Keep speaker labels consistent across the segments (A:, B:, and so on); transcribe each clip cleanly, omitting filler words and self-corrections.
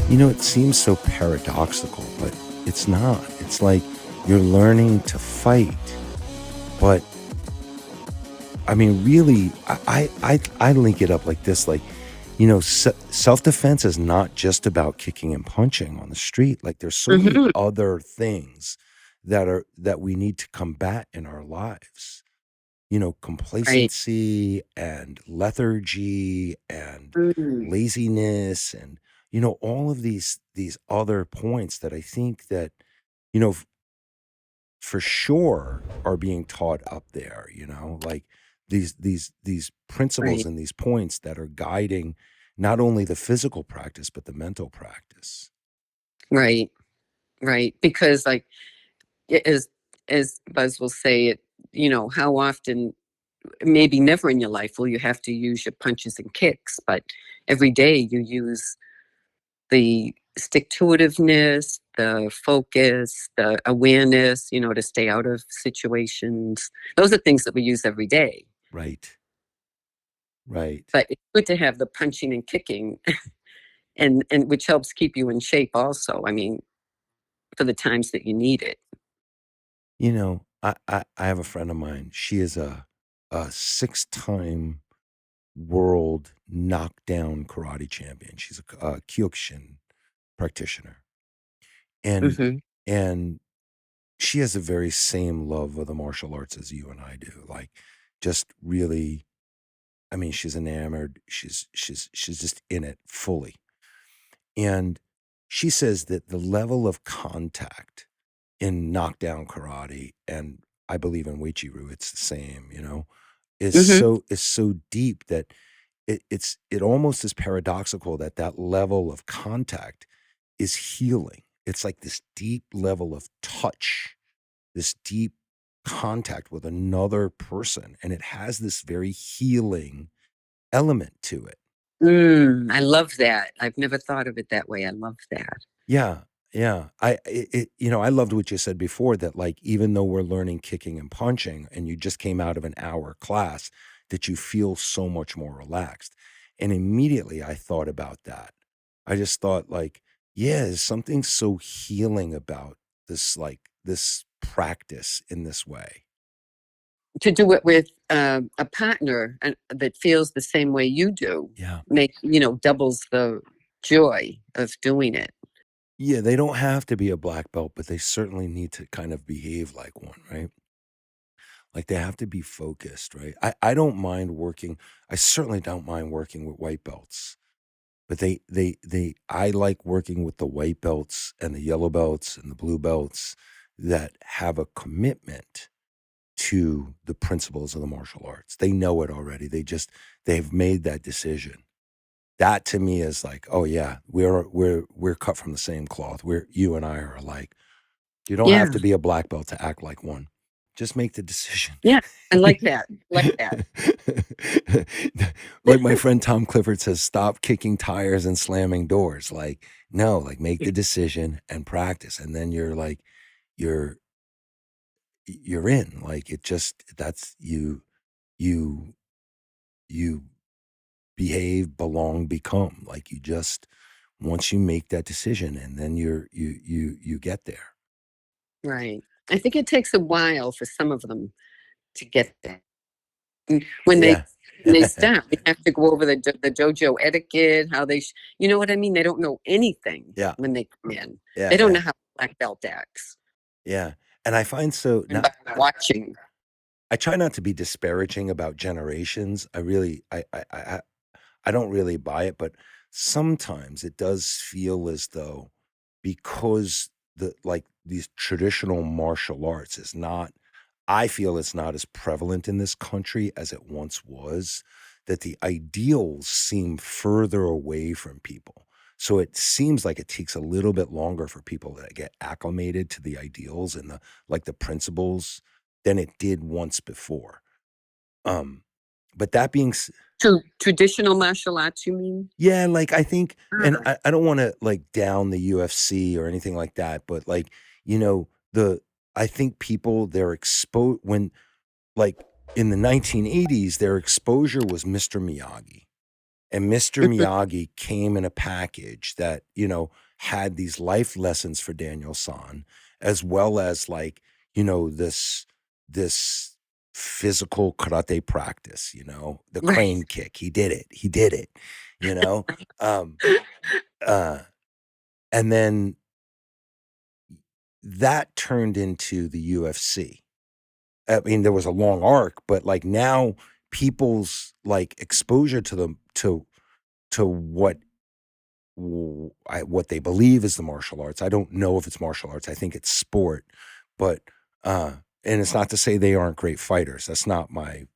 A: It seems so paradoxical, but it's not. It's like you're learning to fight, but I mean, really, I link it up like this, like, self-defense is not just about kicking and punching on the street. Like, there's so many
B: Mhm.
A: other things that we need to combat in our lives.
B: Right.
A: Complacency and lethargy and
B: Mm.
A: laziness and all of these other points that I think that you know f- for sure are being taught up there, like these principles
B: Right.
A: and these points that are guiding not only the physical practice but the mental practice.
B: Right. Right. Because like it is, as Buzz will say it, how often, maybe never in your life will you have to use your punches and kicks, but every day you use the stick-to-itiveness, the focus, the awareness, to stay out of situations. Those are things that we use every day.
A: Right. Right.
B: But it's good to have the punching and kicking, and which helps keep you in shape also. I mean, for the times that you need it.
A: I have a friend of mine. She is a six-time world knockdown karate champion. She's a Kyokushin practitioner. And
B: Hmm.
A: and she has the very same love of the martial arts as you and I do. Like, just really, I mean, she's enamored. She's just in it fully. And she says that the level of contact in knockdown karate, and I believe in Uechi-ryu, it's the same, is
B: Hmm.
A: so deep that it almost is paradoxical that that level of contact is healing. It's like this deep level of touch, this deep contact with another person, and it has this very healing element to it.
B: I love that. I've never thought of it that way. I love that.
A: Yeah, yeah. I loved what you said before, that like even though we're learning kicking and punching, and you just came out of an hour class, that you feel so much more relaxed. And immediately I thought about that. I just thought like, yeah, there's something so healing about this practice in this way.
B: To do it with a partner that feels the same way you do,
A: Yeah.
B: doubles the joy of doing it.
A: Yeah, they don't have to be a black belt, but they certainly need to kind of behave like one, right? Like, they have to be focused, right? I don't mind working. I certainly don't mind working with white belts, but I like working with the white belts and the yellow belts and the blue belts that have a commitment to the principles of the martial arts. They know it already. They've made that decision. That to me is like, oh yeah, we're cut from the same cloth. You and I are alike. You don't have
B: Yeah,
A: to be a black belt to act like one. Just make the decision.
B: yeah, I like that. Like that.
A: Like my friend Tom Clifford says, stop kicking tires and slamming doors. Like, no, like make the decision and practice. And then you're you're in. Like it just that's you you behave, belong, become. Like you just once you make that decision and then you get there.
B: Right. I think it takes a while for some of them to get there. When they
A: Yeah.
B: start, we have to go over the dojo etiquette, how you know what I mean? They don't know anything
A: Yeah.
B: when they come in.
A: Yeah.
B: They don't
A: Yeah.
B: know how black belt acts.
A: Yeah. And I find so
B: And
A: not
B: by watching.
A: I try not to be disparaging about generations. I really I don't really buy it, but sometimes it does feel as though because these traditional martial arts is not I feel it's not as prevalent in this country as it once was, that the ideals seem further away from people. So it seems like it takes a little bit longer for people to get acclimated to the ideals and the principles than it did once before. Um, but that being
B: Traditional martial arts, you mean?
A: Yeah, like, I think and
B: Ah.
A: I don't wanna, like, down the UFC or anything like that, but, like, the I think people, their expo when like, in the 1980s, their exposure was Mr. Miyagi, And Mr. Miyagi came in a package that, had these life lessons for Daniel-san, as well as like, this physical karate practice, the
B: Right.
A: crane kick. He did it. He did it, you know? Um, uh, and then that turned into the UFC. I mean, there was a long arc, but like now people's like exposure to them to what they believe is the martial arts. I don't know if it's martial arts. I think it's sport, but uh, and it's not to say they aren't great fighters. That's not my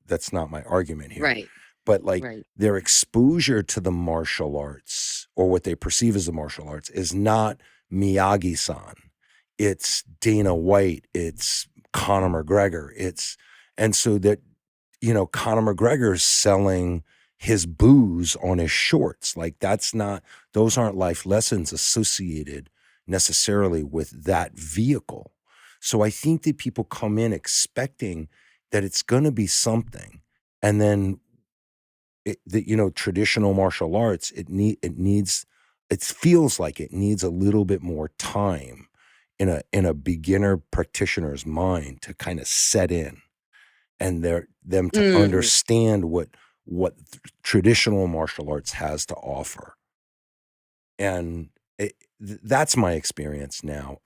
A: argument here.
B: Right.
A: But like
B: Right.
A: their exposure to the martial arts or what they perceive as the martial arts is not Miyagi-san. It's Dana White. It's Conor McGregor. And so that Conor McGregor's selling his booze on his shorts. Like those aren't life lessons associated necessarily with that vehicle. So I think that people come in expecting that it's going to be something, and then traditional martial arts, it feels like it needs a little bit more time in a beginner practitioner's mind to kind of set in, and them to
B: Mm.
A: understand what traditional martial arts has to offer. And that's my experience now.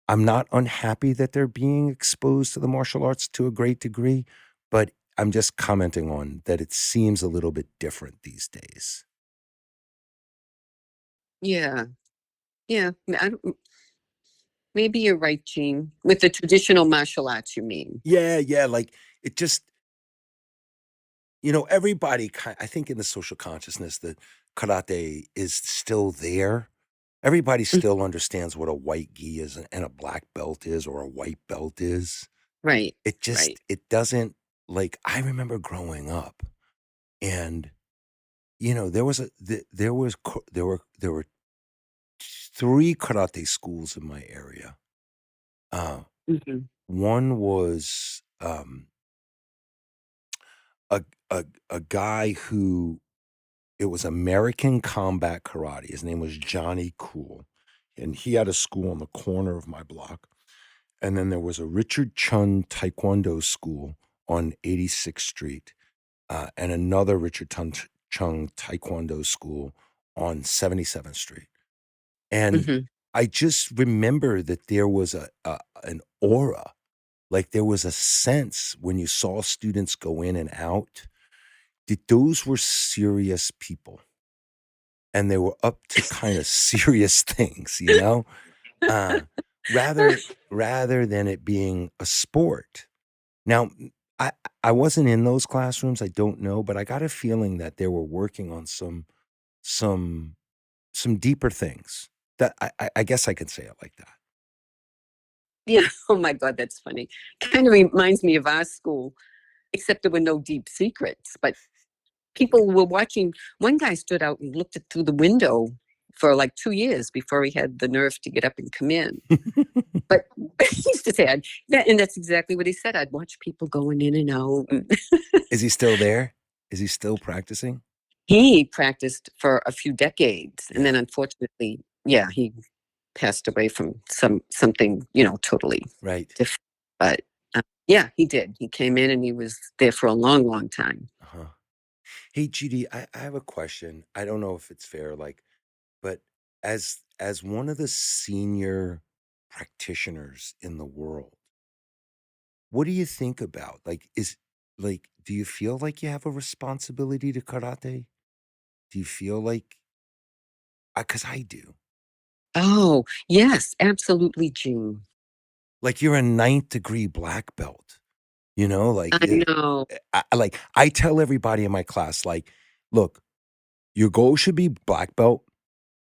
A: I'm not unhappy that they're being exposed to the martial arts to a great degree, but I'm just commenting on that it seems a little bit different these days.
B: Yeah. Yeah. I don't, maybe you're right, Gene. With the traditional martial arts, you mean?
A: Yeah, yeah, like it just everybody I think in the social consciousness that karate is still there. Everybody
B: Mm.
A: still understands what a white gi is and a black belt is or a white belt is.
B: Right.
A: It
B: Right.
A: just it doesn't like I remember growing up and there were 3 karate schools in my area. Uh
B: Hmm.
A: One was a a guy who it was American Combat Karate. His name was Johnny Cool. And he had a school on the corner of my block. And then there was a Richard Chun Taekwondo school on 86th Street, and another Richard Chung Taekwondo school on 77th Street. And
B: Hmm.
A: I just remember that there was an aura, like there was a sense when you saw students go in and out that those were serious people and they were up to kind of serious things, uh, rather rather than it being a sport. Now, I I wasn't in those classrooms, I don't know, but I got a feeling that they were working on some some deeper things. That I guess I could say it like that.
B: Yeah. Oh my God, that's funny. Kind of reminds me of our school, except there were no deep secrets. But people were watching. One guy stood out and looked through the window for like 2 years before he had the nerve to get up and come in. But he used to say, and that's exactly what he said. I'd watch people going in and out.
A: Is he still there? Is he still practicing?
B: He practiced for a few decades, and
A: Yeah,
B: then unfortunately, yeah, he passed away from something totally
A: right.
B: different. But yeah, he did. He came in and he was there for a long, long time.
A: Uh-huh. Hey, Judy, I have a question. I don't know if it's fair, like, but as one of the senior practitioners in the world, what do you think about? Do you feel like you have a responsibility to karate? Do you feel like, because I do.
B: Oh yes, absolutely, June.
A: Like you're a ninth degree black belt, like
B: I know.
A: I tell everybody in my class, like, look, your goal should be black belt,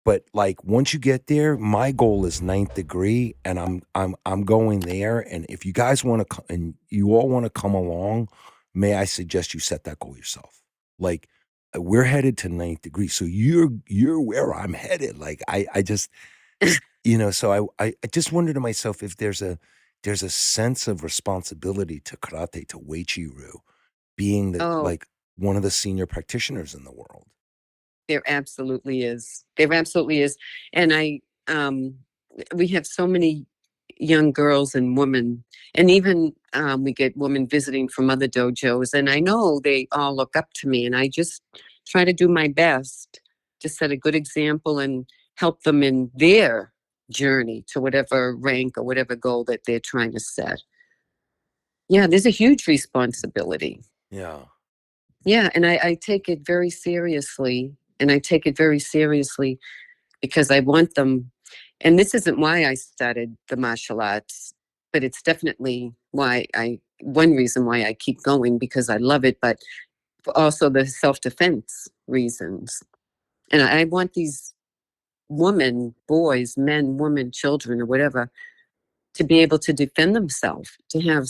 A: but like once you get there, my goal is ninth degree, and I'm going there. And if you guys want to and you all want to come along, may I suggest you set that goal yourself. Like we're headed to ninth degree, so you're where I'm headed. Like I just so I just wonder to myself if there's a sense of responsibility to karate, to Uechi-ryu, being that
B: Oh
A: like one of the senior practitioners in the world.
B: There absolutely is. There absolutely is. And we have so many young girls and women, and even we get women visiting from other dojos, and I know they all look up to me, and I just try to do my best to set a good example and help them in their journey to whatever rank or whatever goal that they're trying to set. Yeah, there's a huge responsibility.
A: Yeah.
B: Yeah, and I take it very seriously. And I take it very seriously because I want them. And this isn't why I started the martial arts, but it's definitely one reason why I keep going because I love it, but also the self defense reasons. And I want these women, boys, men, women, children, or whatever, to be able to defend themselves, to have,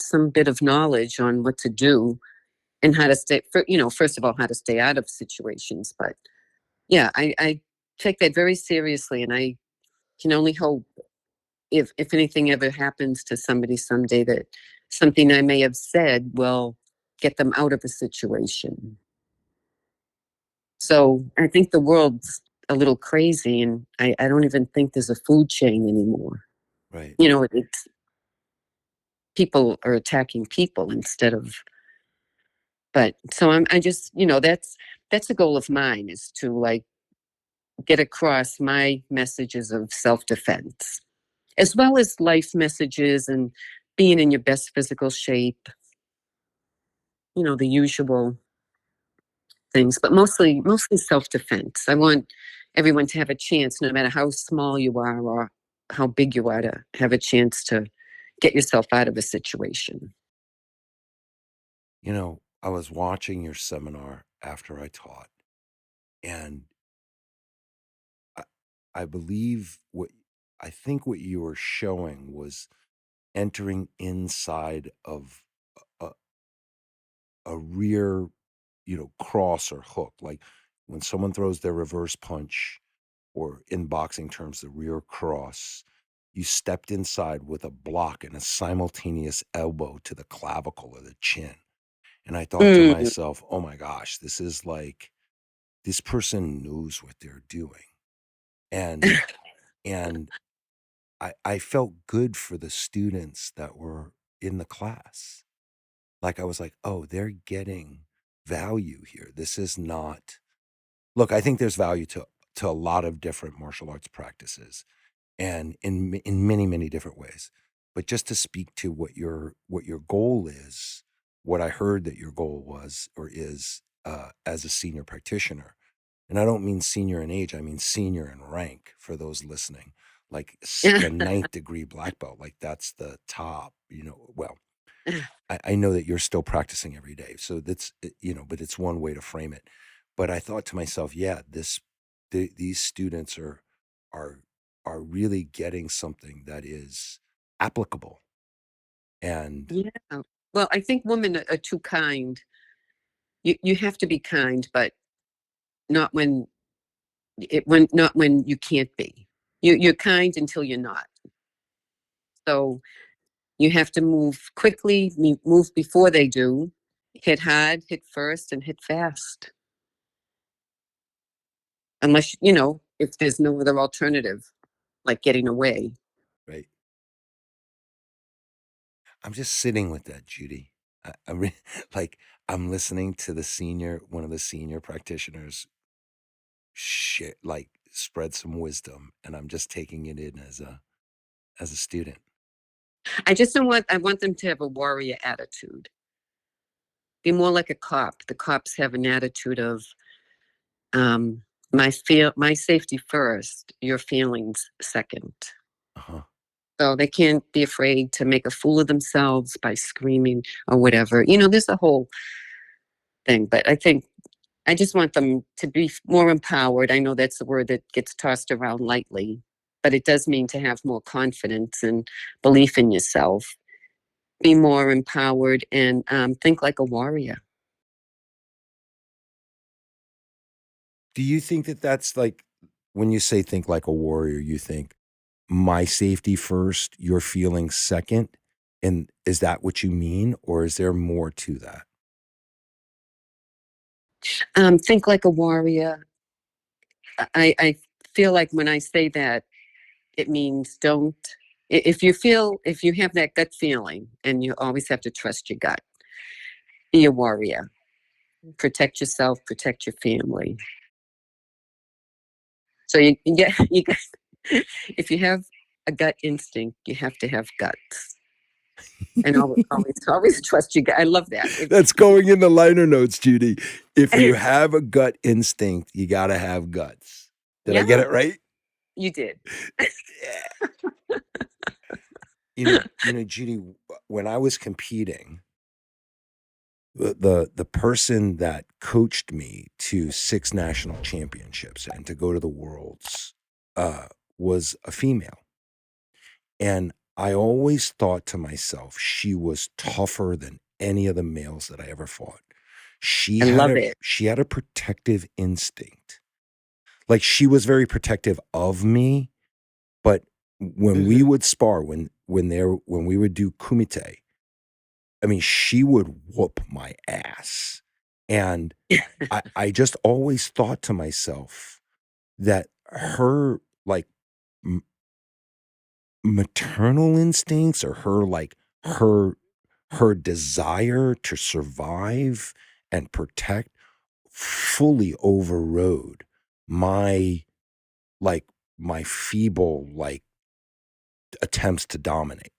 B: some bit of knowledge on what to do and how to stay, first of all, how to stay out of situations. But yeah, I take that very seriously, and I can only hope if anything ever happens to somebody someday that something I may have said will get them out of a situation. So I think the world's a little crazy, and I don't even think there's a food chain anymore.
A: Right.
B: It's people are attacking people instead of. But so I just that's a goal of mine is to like get across my messages of self defense as well as life messages and being in your best physical shape, the usual things, but mostly self-defense. I want everyone to have a chance, no matter how small you are or how big you are, to have a chance to get yourself out of a situation.
A: I was watching your seminar after I taught, and I, I believe I think what you were showing was entering inside of a, a rear, cross or hook. Like when someone throws their reverse punch, or in boxing terms, the rear cross, you stepped inside with a block and a simultaneous elbow to the clavicle or the chin. And I thought to
B: Mm,
A: myself, oh my gosh, this is like this person knows what they're doing. And and I felt good for the students that were in the class. Like I was like, oh, they're getting value here. This is not look, I think there's value to a lot of different martial arts practices and in many, many different ways. But just to speak to what your goal is, what I heard that your goal was or is as a senior practitioner, and I don't mean senior in age, I mean senior in rank for those listening, like the ninth degree black belt, like that's the top, well, I know that you're still practicing every day. So but it's one way to frame it. But I thought to myself, yeah, these students are are really getting something that is applicable. And
B: yeah. Well, I think women are too kind. You have to be kind, but not when you can't be. You're kind until you're not. So you have to move quickly, move before they do, hit hard, hit first, and hit fast. Unless, if there's no other alternative, like getting away.
A: right, I'm just sitting with that, Judy. Like I'm listening to one of the senior practitioners shit like spread some wisdom, and I'm just taking it in as a student.
B: I want them to have a warrior attitude. Be more like a cop. The cops have an attitude of, um, my safety first, your feelings second.
A: Uh-huh.
B: So they can't be afraid to make a fool of themselves by screaming or whatever. There's a whole thing, but I just want them to be more empowered. I know that's the word that gets tossed around lightly, but it does mean to have more confidence and belief in yourself. Be more empowered and think like a warrior.
A: Do you think that that's like when you say think like a warrior, you think my safety first, your feelings second? And is that what you mean? Or is there more to that?
B: Think like a warrior. I feel like when I say that, it means don't. If you have that gut feeling, and you always have to trust your gut, be a warrior. Protect yourself, protect your family. So you get you get. If you have a gut instinct, you have to have guts, and always trust your gut. I love that.
A: That's going in the liner notes, Judy. If you have a gut instinct, you got to have guts. Did I get
B: Yeah,
A: it right?
B: you did.
A: Yeah. Judy, when I was competing, the person that coached me to 6 national championships and to go to the worlds uh, was a female. And I always thought to myself, she was tougher than any of the males that I ever fought. She
B: I
A: had
B: love
A: a
B: it.
A: she had a protective instinct. Like, she was very protective of me, but when we
B: Hmm.
A: would spar, when we would do kumite, I mean, she would whoop my ass. And I just always thought to myself that her, like, m maternal instincts, or her her desire to survive and protect fully overrode my, like, my feeble, like, attempts to dominate.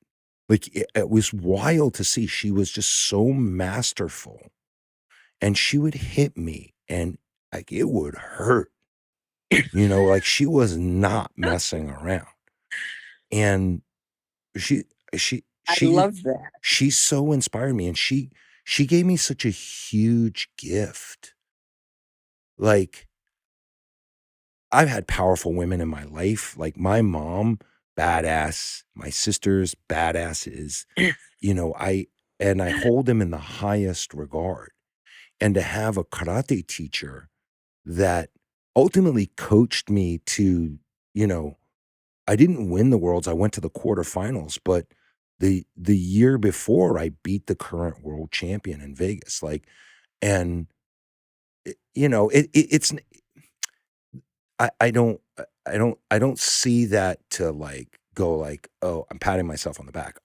A: Like, it was wild to see. She was just so masterful, and she would hit me, and, like, it would hurt, like, she was not messing around. And she she
B: I
A: she
B: love that.
A: she so inspired me, and she gave me such a huge gift. Like, I've had powerful women in my life, like my mom, badass, my sisters, badasses, I and I hold them in the highest regard. And to have a karate teacher that ultimately coached me to, you know, I didn't win the worlds. I went to the quarterfinals, but the year before I beat the current world champion in Vegas. Like, and it's I don't see that to, like, go like, oh, I'm patting myself on the back.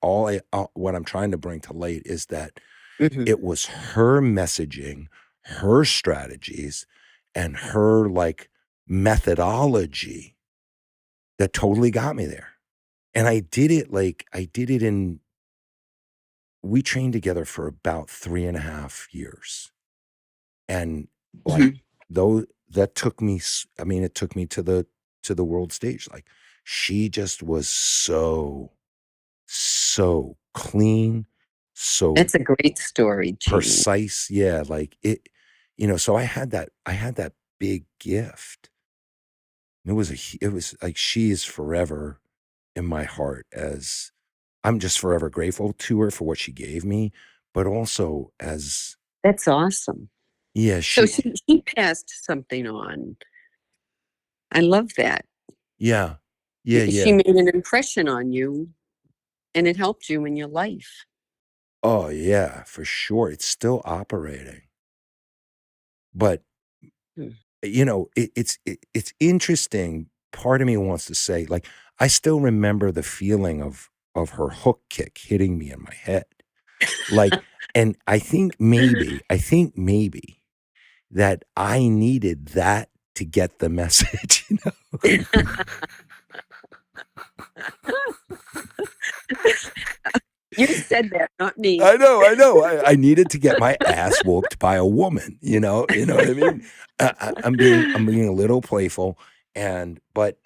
A: What I'm trying to bring to light is that
B: Hmm.
A: it was her messaging, her strategies, and her, like, methodology that totally got me there. And I did it in we trained together for about 3.5 years. And, like,
B: Hmm.
A: though that took me I mean, it took me to the world stage. Like, she just was so clean, so
B: That's a great story, Gene.
A: precise. Yeah, like, so I had that big gift. It was like, she is forever in my heart, as I'm just forever grateful to her for what she gave me, but also as
B: That's awesome.
A: yeah,
B: So she passed something on. I love that.
A: yeah. Yeah,
B: She
A: yeah.
B: made an impression on you, and it helped you in your life.
A: Oh, yeah, for sure. It's still operating. But,
B: Hmm.
A: it's interesting. Part of me wants to say, like, I still remember the feeling of her hook kick hitting me in my head. Like, and I think maybe that I needed that to get the message,
B: You said that, not me.
A: I know, I know. I needed to get my ass whooped by a woman, you know what I mean? I'm being a little playful, but,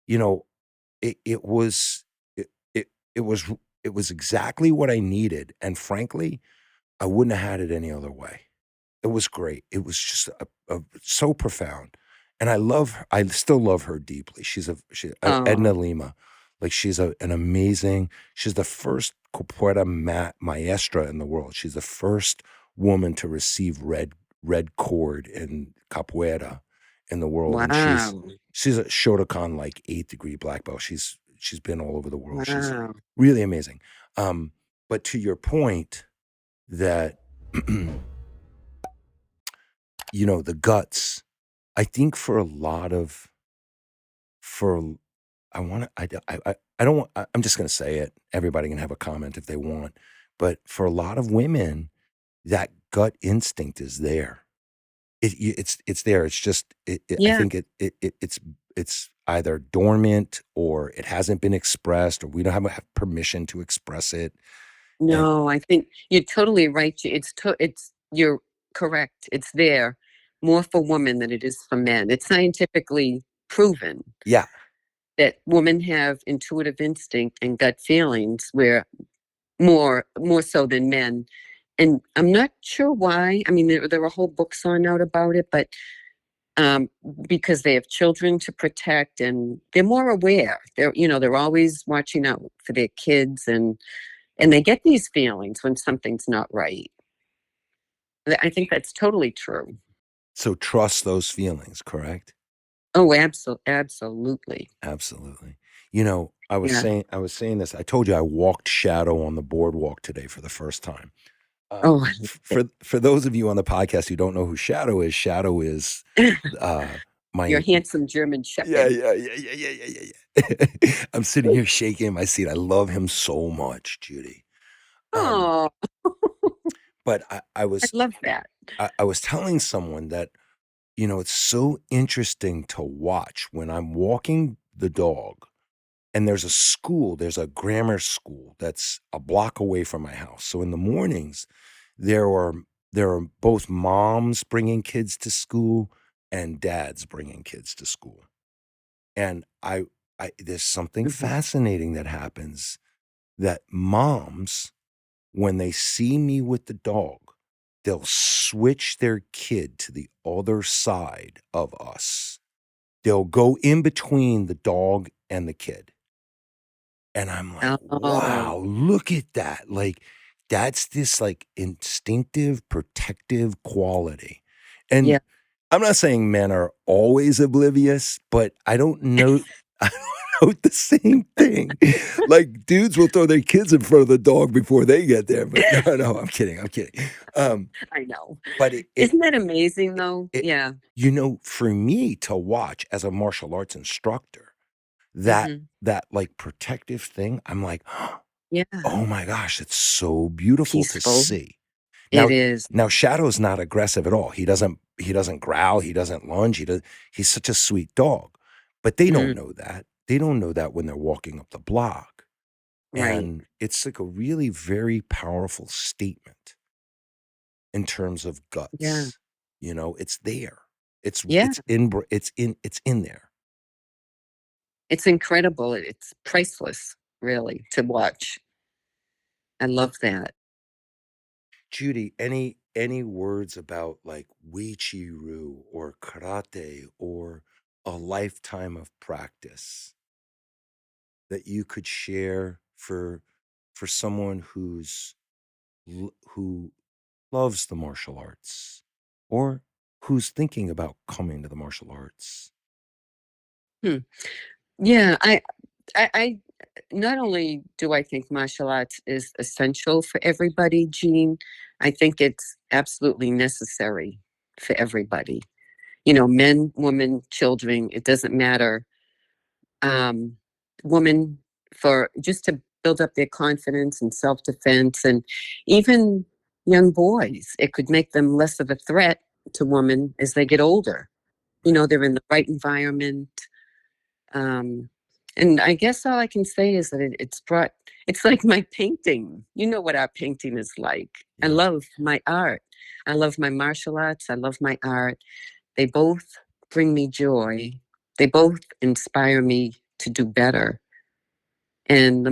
A: you know, it was it it it was it was exactly what I needed, and frankly, I wouldn't have had it any other way. It was great. It was just so profound, and I still love her deeply. Edna
B: Oh,
A: Lima, like, she's an amazing she's the first capoeira maestra in the world. She's the first woman to receive red cord in capoeira in the world, and
B: wow.
A: she's a Shotokan, like, 8th degree black belt. She's been all over the world. She's
B: Wow.
A: really amazing. But to your point that the guts. I think for a lot of for I want to I don't want I'm just going to say it. Everybody can have a comment if they want. But for a lot of women, that gut instinct is there. It's there. It's just I
B: Yeah.
A: think it's either dormant or it hasn't been expressed or we don't have permission to express it. And
B: No, I think you're totally right. You're correct. It's there more for women than it is for men. It's scientifically proven
A: yeah,
B: that women have intuitive instinct and gut feelings where more so than men. And I'm not sure why. I mean, there are whole books on out about it, but um, because they have children to protect and they're more aware. They're always watching out for their kids and they get these feelings when something's not right. I think that's totally true.
A: so trust those feelings, correct?
B: Oh, absolutely.
A: Absolutely.
B: Yeah.
A: I was saying this. I told you I walked shadow on the boardwalk today for the first time.
B: Oh, I love
A: For those of you on the podcast who don't know who Shadow is
B: it.
A: uh
B: Your
A: my
B: handsome German
A: yeah,
B: Shepherd.
A: yeah, yeah, yeah, yeah, yeah, yeah, yeah. I'm sitting here shaking in my seat. I love him so much, Judy. Um,
B: Oh,
A: but
B: I love that.
A: I was telling someone that, it's so interesting to watch when I'm walking the dog and there's a grammar school that's a block away from my house. So in the mornings, there are there are both moms bringing kids to school and dads bringing kids to school. And I there's something
B: Mhm.
A: fascinating that happens that moms, when they see me with the dog, they'll switch their kid to the other side of us. They'll go in between the dog and the kid. And I'm like,
B: Oh,
A: "Wow, look at that." Like, that's this, like, instinctive, protective quality. And
B: yeah.
A: I'm not saying men are always oblivious, but I don't know I don't know the same thing. Like, dudes will throw their kids in front of the dog before they get there, but no, I'm kidding, I'm kidding. Um,
B: I know.
A: but
B: Isn't that amazing, though?
A: it
B: Yeah.
A: for me to watch as a martial arts instructor, that
B: Hmm.
A: like, protective thing, I'm like,
B: Yeah.
A: "Oh my gosh, it's so beautiful to
B: Peaceful.
A: see."
B: It
A: Now
B: is.
A: Shadow's not aggressive at all. He doesn't growl, he doesn't lunge, he's such a sweet dog. But they don't
B: Mm,
A: know that. They don't know that when they're walking up the block.
B: right.
A: And it's like a really very powerful statement in terms of
B: Yeah.
A: guts. It's there.
B: Yeah.
A: It's in there.
B: It's incredible. It's priceless, really, to watch. I love that.
A: Judy, any words about like Uechi-ryu or karate or a lifetime of practice that you could share for someone who loves the martial arts or who's thinking about coming to the martial arts?
B: Hmm. Yeah. I not only do I think martial arts is essential for everybody, Jean, I think it's absolutely necessary for everybody. Men, women, children, it doesn't matter. Um, Women, for just to build up their confidence and self defense, and even young boys, it could make them less of a threat to women as they get older.
A: Right.
B: They're in the right environment. Um, and I guess all I can say is that it's like my painting. You know what our painting is like. I
A: Yeah.
B: love my art. I love my martial arts. I love my art. They both bring me joy. They both inspire me to do better. And the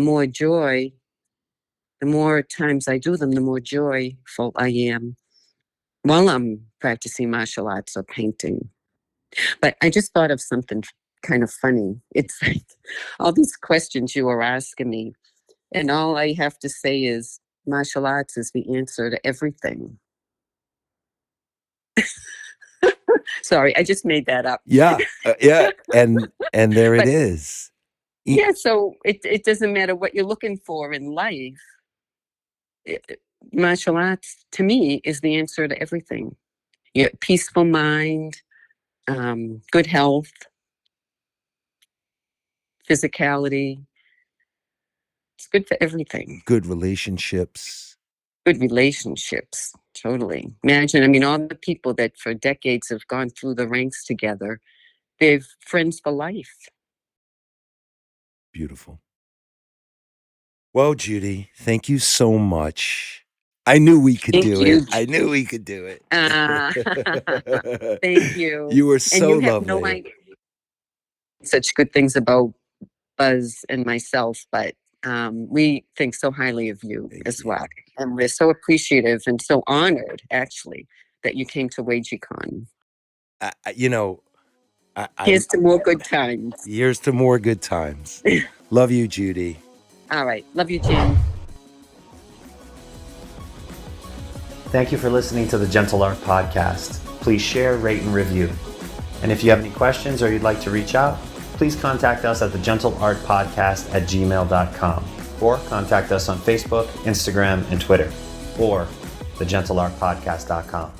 B: more times I do them, the more joyful I am while I'm practicing martial arts or painting. But I just thought of something kind of funny. It's like all these questions you were asking me, and all I have to say is martial arts is the answer to everything. Sorry, I just made that up.
A: Yeah. Yeah. And there it
B: But
A: is. E-
B: yeah, so it doesn't matter what you're looking for in life. Martial arts to me is the answer to everything. peaceful mind, good health, physicality. It's good for everything.
A: Good relationships.
B: Good relationships. Totally. Imagine, I mean, all the people that for decades have gone through the ranks together, they're friends for life.
A: Beautiful. Well, Judy, thank you so much. I knew we could
B: Thank
A: do it.
B: you.
A: I knew we could do it.
B: Thank you.
A: You were
B: And
A: so
B: you have no
A: lovely.
B: idea such good things about Buzz and myself, but we think so highly of you
A: Thank
B: as
A: you.
B: well. And we're so appreciative and so honored, actually, that you came to Uechi-con.
A: You know,
B: Here's to more good times.
A: Here's to more good times. Love you, Judy.
B: All right. Love you, Jen.
C: Thank you for listening to the Gentle Art Podcast. Please share, rate, and review. And if you have any questions or you'd like to reach out, please contact us at the GentleArtPodcast@gmail.com or contact us on Facebook, Instagram, and Twitter, or thegentleartpodcast.com.